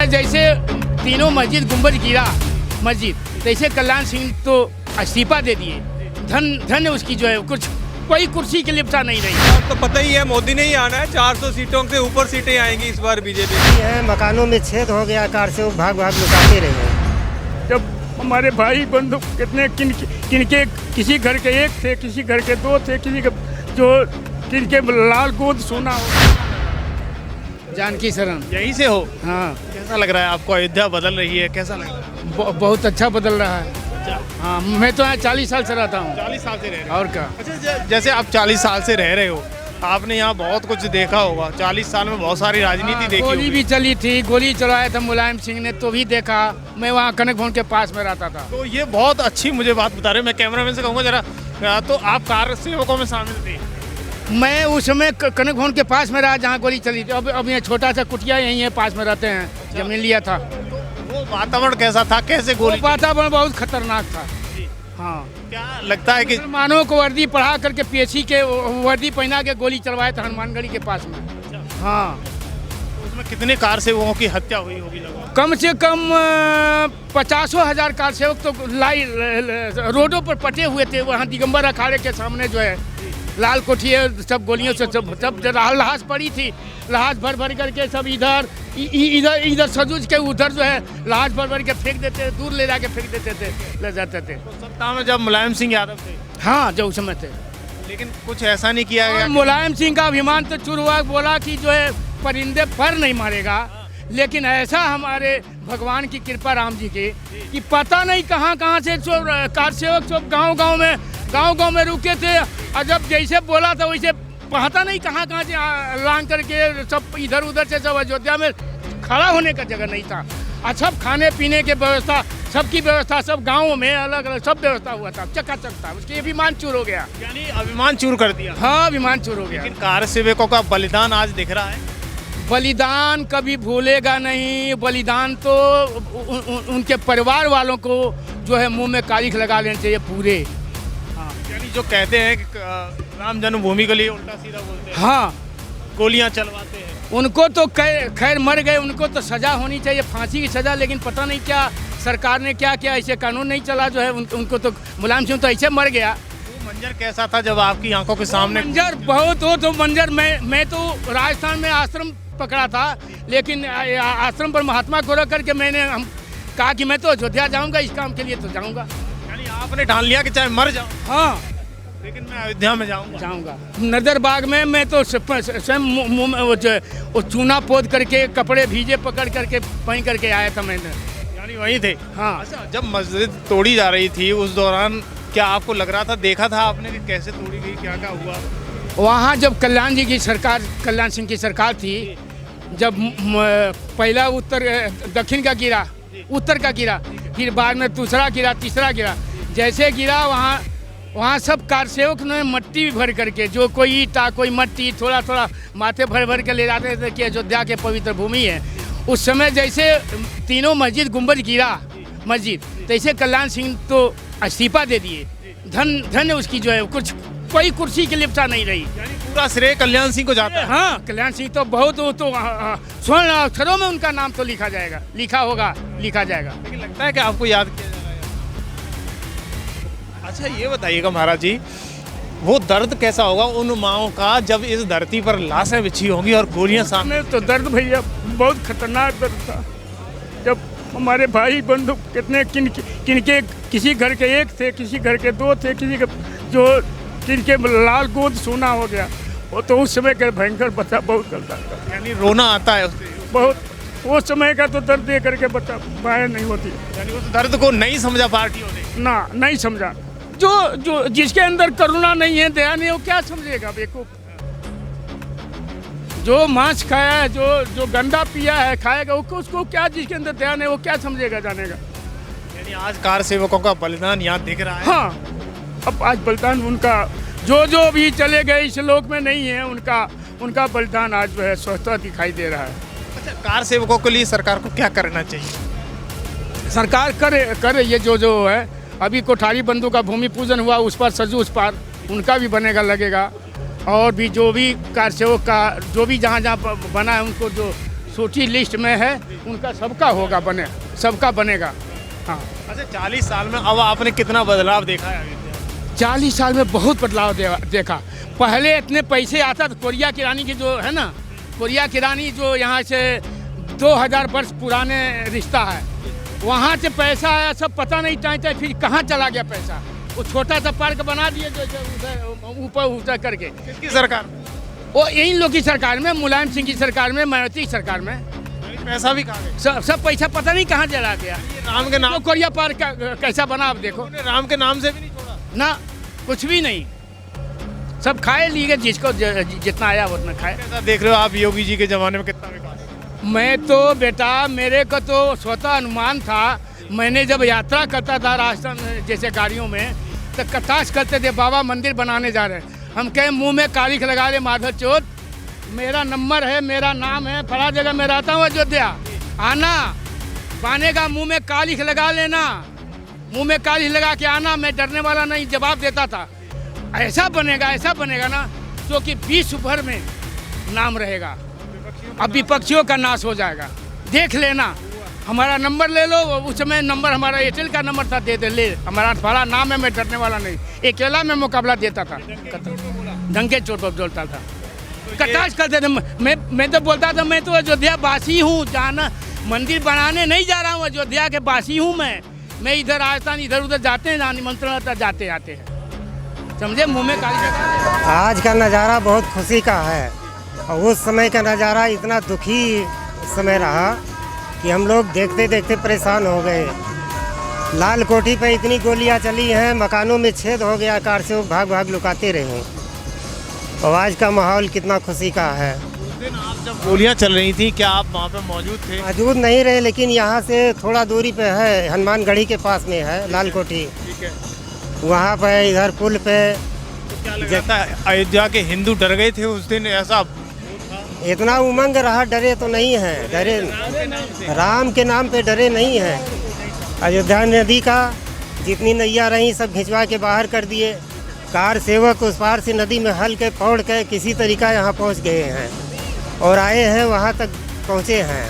तो पता ही है मोदी ने ही आना है, 400 सीटों से ऊपर सीटें आएंगी इस बार बीजेपी। है मकानों में छेद हो गया, कार से भाग लुटाते रहे। जब हमारे भाई बंधु कितने किनके किसी घर के एक थे, किसी घर के दो थे, किसी के जो किनके लाल गोद सोना हो। जानकी शरण यहीं से हो? हाँ। कैसा लग रहा है आपको? अयोध्या बदल रही है, कैसा लग रहा है? बहुत अच्छा बदल रहा है। हाँ, मैं तो यहाँ 40 साल से रहता हूँ। 40 साल से रह रहे हो? और क्या। अच्छा, जैसे आप 40 साल से रह रहे हो, आपने यहाँ बहुत कुछ देखा होगा। 40 साल में बहुत सारी राजनीति देखी गोली होगी। भी चली थी, गोली चलाया था मुलायम सिंह ने, तो भी देखा। मैं वहाँ कनक भवन के पास में रहता था। तो ये बहुत अच्छी मुझे बात बता रहे हो। मैं कैमरामैन से कहूँगा जरा, तो आप कार सेवकों में शामिल थे? मैं उस समय कनक भवन के पास में रहा जहाँ गोली चली थी। अब ये छोटा सा कुटिया यहीं है, पास में रहते हैं। जमीन लिया था। वो वातावरण कैसा था, कैसे गोली? वातावरण बहुत खतरनाक था। हाँ। क्या लगता है कि मुसलमानों को वर्दी पढ़ा करके पीएसी के वर्दी पहना के गोली चलवाए थे हनुमानगढ़ी के पास में। हाँ। उसमें कितने कार सेवकों की हत्या हुई होगी लगभग? कम से कम 50,000 कार सेवक तो रोडों पर पटे हुए थे। वहाँ दिगंबर अखाड़े के सामने जो है लाल कोठी है, सब गोलियों से सब लहास पड़ी थी। लहास भर करके सब इधर सजूज के उधर जो है लहास भर के फेंक देते, दूर ले जाके फेंक देते थे, ले जाते थे। तो सत्ता में जब मुलायम सिंह यादव थे? हाँ, जो उस समय थे। लेकिन कुछ ऐसा नहीं किया गया। मुलायम सिंह का अभिमान तो चूर हुआ, बोला कि जो है परिंदे पर नहीं मारेगा। लेकिन ऐसा हमारे भगवान की कृपा राम जी की कि पता नहीं कहाँ से कार सेवक सब गाँव में रुके थे। और जब जैसे बोला था वैसे पता नहीं कहाँ से लांग करके सब इधर उधर से सब अयोध्या में खड़ा होने का जगह नहीं था। और सब खाने पीने के व्यवस्था, सबकी व्यवस्था, सब गाँव में अलग अलग सब व्यवस्था हुआ था, चकाचक था। उसके अभिमान चूर हो गया। यानी अभिमान चूर कर दिया? हाँ, अभिमान चूर हो गया। लेकिन कार सेवकों का बलिदान आज दिख रहा है। बलिदान कभी भूलेगा नहीं। बलिदान तो उनके परिवार वालों को जो है मुंह में कालिख लगा लेना चाहिए पूरे। हाँ, यानी जो कहते हैं कि राम जन्मभूमि के लिए उल्टा सीधा बोलते हैं। हाँ, गोलियां चलवाते हैं। उनको तो खैर मर गए, उनको तो सजा होनी चाहिए, फांसी की सजा। लेकिन पता नहीं क्या सरकार ने क्या किया, ऐसे कानून नहीं चला जो है उनको तो मुलायम सिंह तो ऐसे मर गया। वो मंजर कैसा था जब आपकी आंखों के सामने? मंजर बहुत हो तो मंजर। मैं तो राजस्थान में आश्रम पकड़ा था, लेकिन आश्रम पर महात्मा को रख करके हम कहा कि मैं तो अयोध्या जाऊंगा, इस काम के लिए तो जाऊंगा। यानी आपने ठान लिया कि चाहे मर जाऊं, हाँ, लेकिन मैं अयोध्या में जाऊंगा। नजरबाग में मैं तो स्वयं मुंह में वो चूना पोद करके कपड़े भीजे पकड़ करके पहन करके आया था मैंने। यानी वहीं थे? हाँ। अच्छा, जब मस्जिद तोड़ी जा रही थी उस दौरान क्या आपको लग रहा था, देखा था आपने कि कैसे तोड़ी गई, क्या क्या हुआ? वहाँ जब कल्याण सिंह की सरकार थी, जब पहला दक्षिण का गिरा, उत्तर का गिरा, फिर बाद में दूसरा गिरा, तीसरा गिरा। जैसे गिरा वहाँ सब कार सेवक ने मट्टी भर करके, जो कोई ईटा कोई मट्टी थोड़ा थोड़ा माथे भर के ले जाते थे कि अयोध्या के पवित्र भूमि है। उस समय जैसे तीनों मस्जिद गुंबद गिरा मस्जिद, तैसे कल्याण सिंह तो इस्तीफा दे दिए। धन उसकी जो है कुछ कोई कुर्सी की लिप्सा नहीं रही। यानी पूरा श्रेय कल्याण सिंह को जाता है? हाँ, कल्याण सिंह तो बहुत स्वर्ण अक्षरों में उनका नाम तो लिखा जाएगा, लिखा जाएगा। लेकिन लगता है कि आपको याद किया जाएगा। अच्छा, ये बताइएगा महाराज जी, वो दर्द कैसा होगा उन माओं का जब इस धरती पर लाशें बिछी होंगी और गोलियां सामने? तो दर्द भैया बहुत खतरनाक दर्द था। जब हमारे भाई बंधु कितने किनके किसी घर के एक थे, किसी घर के दो थे, किसी के जो किनके लाल गोद सोना हो गया। वो तो उस समय का भयंकर बच्चा बहुत करता था। यानी रोना आता है उससे? बहुत। उस समय का तो दर्द दे करके बच्चा बाहर नहीं होती। यानी उस दर्द को नहीं समझा पार्टियों ने? ना, नहीं समझा। जो जिसके अंदर करुणा नहीं है, दया नहीं, वो क्या समझेगा बेवकूफ। जो मांस खाया है, जो गंदा पिया है खाएगा, उसको क्या, जिसके अंदर दया नहीं वो क्या समझेगा, जानेगा। यानी आज कार सेवकों का बलिदान यहाँ दिख रहा है? हाँ, अब आज बलिदान उनका जो भी चले गए इस लोक में नहीं है, उनका बलिदान आज जो है स्वतः दिखाई दे रहा है। अच्छा, कार सेवकों के लिए सरकार को क्या करना चाहिए? सरकार करे ये जो है। अभी कोठारी बंधु का भूमि पूजन हुआ, उस पर सजू उस पार उनका भी बनेगा, लगेगा। और भी जो भी कार सेवक का जो भी जहाँ बना है उनको जो सूची लिस्ट में है, उनका सबका होगा, बने सबका बनेगा। हाँ, अच्छा 40 साल में अब आपने कितना बदलाव देखा है अयोध्या में? 40 साल में बहुत बदलाव देखा। पहले इतने पैसे आता था, कोरिया की रानी की जो है ना, कोरिया की रानी जो यहाँ से 2000 वर्ष पुराने रिश्ता है, वहाँ से पैसा आया, सब पता नहीं चाहता फिर कहाँ चला गया पैसा। वो छोटा सा पार्क बना दिए जो उधर ऊपर उतर करके। किसकी सरकार? वो इन लोग की सरकार में, मुलायम सिंह की सरकार में, मायावती की सरकार में। पैसा भी कहाँ गया? सब पैसा पता नहीं कहाँ चला गया। राम के नाम, तो कोरिया पार्क कैसा बना आप देखो राम के नाम से भी नहीं छोड़ा ना, कुछ भी नहीं, सब खाए लिए, जिसको जितना आया उतना खाए। ऐसा देख रहे हो आप योगी जी के जमाने में कितना विकास? मैं तो बेटा, मेरे को तो स्वतः अनुमान था, मैंने जब यात्रा करता था राजस्थान जैसे गाड़ियों में, तो कताश करते थे बाबा मंदिर बनाने जा रहे हैं। हम कहे मुंह में कालिख लगा ले माधव चौथ, मेरा नंबर है, मेरा नाम है, फला जगह मैं रहता हूँ अयोध्या, आना बनेगा, मुंह में कालिख लगा लेना, मुंह में कालिख लगा के आना, मैं डरने वाला नहीं, जवाब देता था। ऐसा बनेगा ना जो कि विश्व भर में नाम रहेगा, अब विपक्षियों का नाश हो जाएगा। देख लेना, हमारा नंबर ले लो, उस समय नंबर हमारा एयरटेल का नंबर था, दे दे ले, हमारा बड़ा नाम है, मैं डरने वाला नहीं, अकेला मैं मुकाबला देता था, डंके चोट पर बोलता था, कटाश करते थे। मैं तो बोलता था मैं तो अयोध्या वासी हूँ, जाना मंदिर बनाने नहीं जा रहा हूँ, अयोध्या के वासी हूँ मैं इधर राजस्थान इधर उधर जाते हैं, निमंत्रण आता जाते आते हैं, समझे, मुँह में काली लगा। आज का नज़ारा बहुत खुशी का है, और उस समय का नज़ारा इतना दुखी समय रहा कि हम लोग देखते देखते परेशान हो गए। लाल कोठी पे इतनी गोलियां चली हैं, मकानों में छेद हो गया, कार से वो भाग भाग लुकाते रहे। और आज का माहौल कितना खुशी का है। उस दिन आप जब गोलियां चल रही थी, क्या आप वहाँ पे मौजूद थे? मौजूद नहीं रहे, लेकिन यहाँ से थोड़ा दूरी पे है, हनुमानगढ़ी के पास में है लाल कोठी, ठीक है। वहाँ पे इधर पुल पे। तो क्या लगता है अयोध्या के हिंदू डर गए थे उस दिन? ऐसा इतना उमंग रहा, डरे तो नहीं है, डरे राम के नाम पे डरे नहीं है। अयोध्या नदी का जितनी नैया रही सब खिंचवा के बाहर कर दिए। कार सेवक उस पार से नदी में हल के पौड़ के किसी तरीका यहाँ पहुँच गए हैं और आए हैं, वहाँ तक पहुँचे हैं।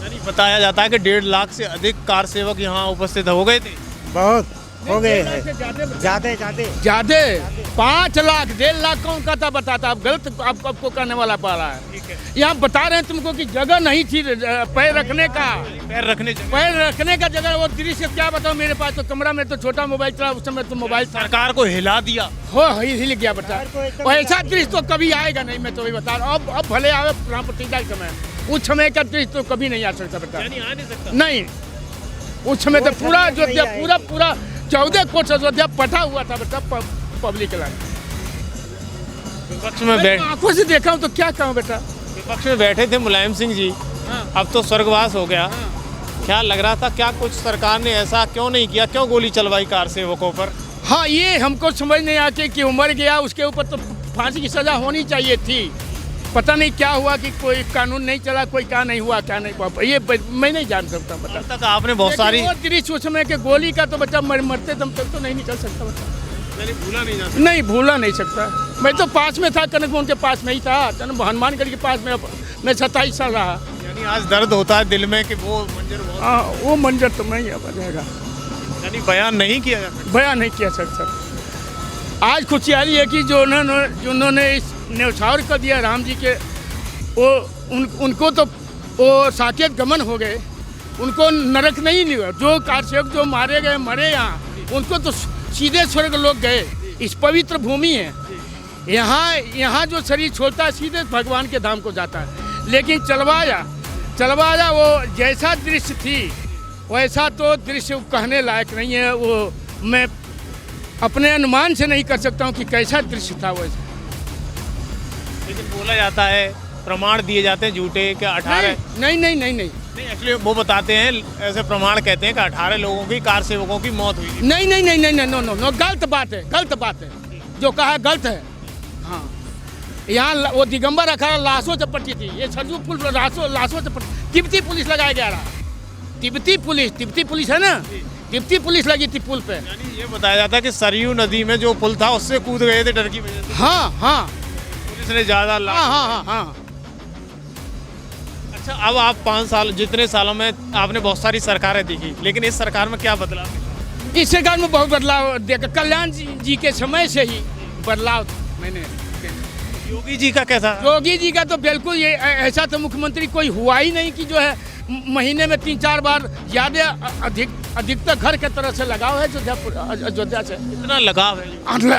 यानी बताया जाता है कि 1.5 लाख से अधिक कार सेवक यहाँ उपस्थित हो गए थे। बहुत हो गए हैं, ज़्यादा 5 लाख 1.5 लाख कौन कहता बताता, आप गलत आपको करने वाला पा रहा है। यहाँ बता रहे हैं तुमको कि जगह नहीं थी पैर रखने का जगह। वो दृश्य क्या बताओ, मेरे पास तो कमरा में तो छोटा मोबाइल चला, उस समय तो मोबाइल सरकार को हिला दिया, हो हिल गया बता। और ऐसा दृश्य तो कभी आएगा नहीं, मैं तो वही बता रहा हूँ। अब भले आवे राम प्रतिष्ठा के समय, उस समय का दृश्य तो कभी नहीं आ सकता बेटा, नहीं। उस समय तो पूरा अयोध्या पूरा 14 कोट अयोध्या पटा हुआ था बेटा, पब्लिक लाइन। विपक्ष में आंखों से देखा हूँ तो क्या कहूँ बेटा। विपक्ष में बैठे थे मुलायम सिंह जी, अब तो स्वर्गवास हो गया। क्या लग रहा था, क्या कुछ सरकार ने ऐसा क्यों नहीं किया, क्यों गोली चलवाई कार सेवकों पर? हाँ, ये हमको समझ नहीं आती कि उमर गया, उसके ऊपर तो फांसी की सजा होनी चाहिए थी। पता नहीं क्या हुआ कि कोई कानून नहीं चला, कोई क्या नहीं हुआ, क्या नहीं हुआ, ये मैं नहीं जान सकता बता। तक आपने बहुत सारी दृश्य उस समय के गोली का तो बच्चा मरते दम तक तो नहीं निकल सकता बच्चा, नहीं भूला नहीं सकता। मैं तो पास में था, कनकपुर के पास में ही था, हनुमानगढ़ के पास में मैं 27 साल रहा। यानी आज दर्द होता है दिल में कि वो मंजर हाँ, वो मंजर तो नहीं आ जाएगा, यानी बयान नहीं किया जा सकता। बयान नहीं किया सकता। आज खुशहाली है कि जो उन्होंने इस न्यौछावर कर दिया राम जी के, वो उनको तो वो साकेत गमन हो गए, उनको नरक नहीं मिला। जो कारसेवक जो मारे गए मरे यहाँ, उनको तो सीधे स्वर्ग लोग गए। इस पवित्र भूमि है, यहाँ जो शरीर छोड़ता है सीधे भगवान के धाम को जाता है। लेकिन चलवाया वो जैसा दृश्य थी वैसा तो दृश्य कहने लायक नहीं है। वो मैं अपने अनुमान से नहीं कर सकता हूँ कि कैसा दृश्य था वैसा। लेकिन बोला जाता है, प्रमाण दिए जाते हैं झूठे कि 18 नहीं एक्चुअली वो बताते हैं, ऐसे प्रमाण कहते हैं कि 18 लोगों की कार सेवकों की मौत हुई थी। नहीं, गलत बात है, जो कहा गलत है। हाँ, यहाँ वो दिगंबर अखाड़ा लाशों से पट्टी थी, ये सरजू पुल लाशों से पट्टी, तिब्बती पुलिस लगाया गया रहा, तिब्बती पुलिस है ना, तिब्बती पुलिस लगी थी पुल पे। यानी ये बताया जाता है कि सरयू नदी में जो पुल था उससे कूद गए थे डर की वजह से। हाँ, पुलिस ने ज्यादा हाँ। अच्छा, अब आप 5 साल जितने सालों में आपने बहुत सारी सरकारें देखी, लेकिन इस सरकार में क्या बदलाव है? इस सरकार में बहुत बदलाव देखा, कल्याण जी के समय से ही बदलाव मैंने देखा। योगी जी का कैसा? योगी जी का तो बिल्कुल ये ऐसा तो मुख्यमंत्री कोई हुआ ही नहीं कि जो है महीने में 3-4 बार ज्यादा अधिकतर घर के तरह से लगाव है अयोध्या से। इतना लगाव है?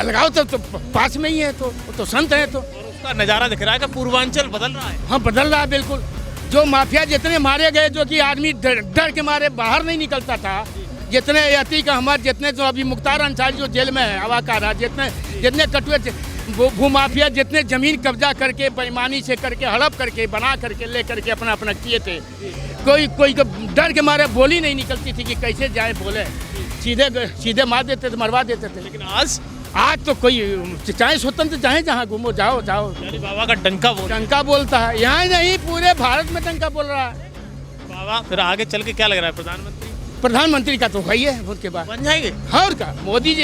लगाव तो पास में ही है, तो संत है तो। और उसका नज़ारा दिख रहा है कि पूर्वांचल बदल रहा है। हाँ, बदल रहा है बिल्कुल। जो माफिया जितने मारे गए, जो कि आदमी डर के मारे बाहर नहीं निकलता था, जितने यात्री का हमारे जितने जो अभी मुख्तार अंसारी जो जेल में है हवा का रहा, जितने कटुए भूमाफिया जितने जमीन कब्जा करके बेईमानी से करके हड़प करके बना करके ले करके अपना किए थे, कोई डर के मारे बोली नहीं निकलती थी कि कैसे जाए बोले, सीधे मार देते थे, मरवा देते थे। लेकिन आज तो कोई चाहे स्वतंत्र चाहे जहाँ घूमो जाओ यानी बाबा का डंका बोलता है, यहाँ नहीं पूरे भारत में डंका बोल रहा है बाबा। फिर आगे चल के क्या लग रहा है? प्रधानमंत्री का तो वही है, उसके बाद बन जाएंगे। और का मोदी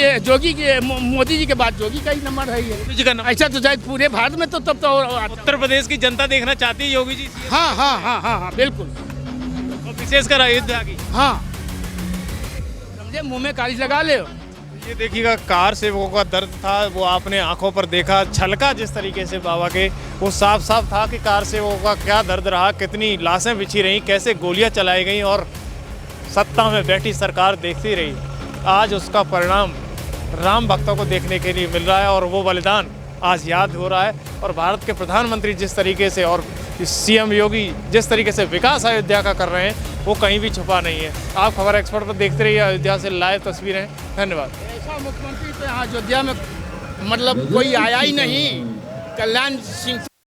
जी के बाद योगी का ही नंबर है। योगी जी का नाम ऐसा तो जाए पूरे भारत में तो तब तो उत्तर प्रदेश की जनता देखना चाहती है योगी जी। हाँ बिल्कुल, और विशेषकर अयोध्या की। हाँ, समझे, मुंह में कालिज लगा ले। ये देखिएगा, कार सेवकों का दर्द था वो आपने आंखों पर देखा, छलका जिस तरीके से बाबा के, वो साफ साफ था कि कार सेवकों का क्या दर्द रहा, कितनी लाशें बिछी रहीं, कैसे गोलियां चलाई गईं और सत्ता में बैठी सरकार देखती रही। आज उसका परिणाम राम भक्तों को देखने के लिए मिल रहा है और वो बलिदान आज याद हो रहा है। और भारत के प्रधानमंत्री जिस तरीके से और सीएम योगी जिस तरीके से विकास अयोध्या का कर रहे हैं वो कहीं भी छुपा नहीं है। आप खबर एक्सपर्ट पर देखते रहिए अयोध्या से लाइव तस्वीरें। धन्यवाद। ऐसा मुख्यमंत्री तो यहाँ अयोध्या में मतलब कोई आया ही नहीं। कल्याण सिंह